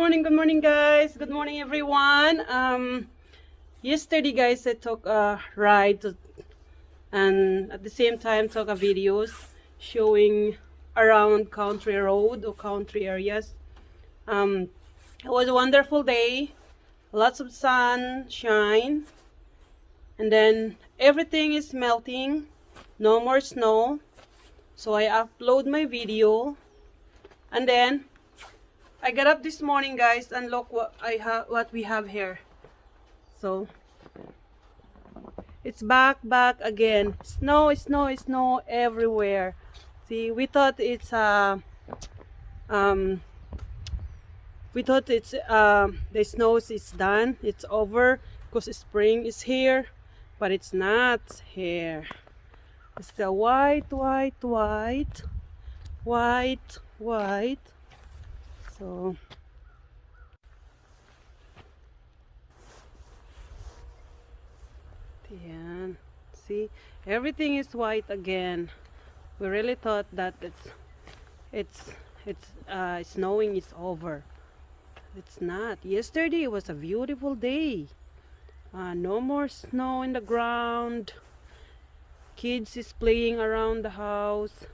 Good morning guys. Good morning everyone. Yesterday guys I took a ride and at the same time took a videos showing around country road or country areas. It was a wonderful day, lots of sunshine, and then everything is melting, no more snow. So I upload my video, and then I got up this morning guys and look what we have here. So it's back again. Snow everywhere. See, um we thought it's the snow is done. It's over because spring is here, but it's not here. It's the white. So yan. See, everything is white again. We really thought that it's snowing is over. It's not. Yesterday was a beautiful day. No more snow in the ground. Kids is playing around the house.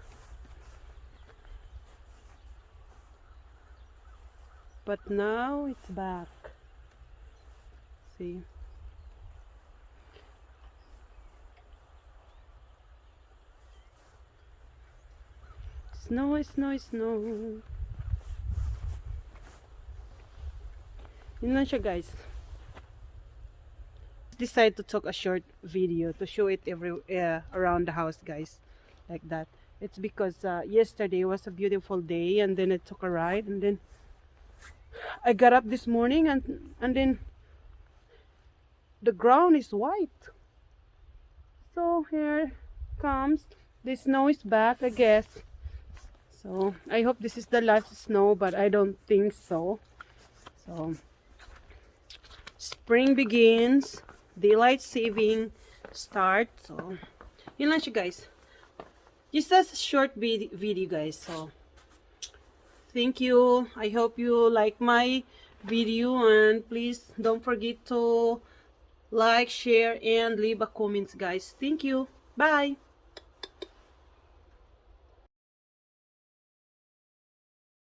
But now it's back. See. Snow. Yun lang siya guys. Decide to take a short video to show it around the house guys, like that. It's because yesterday was a beautiful day, and then I took a ride, and then I got up this morning and then the ground is white. So here comes the snow is back, I guess. So I hope this is the last snow, but I don't think so. So spring begins, daylight saving start. So yun lang siya guys. Just a short video guys. So thank you. I hope you like my video, and please don't forget to like, share, and leave a comment guys. Thank you. Bye.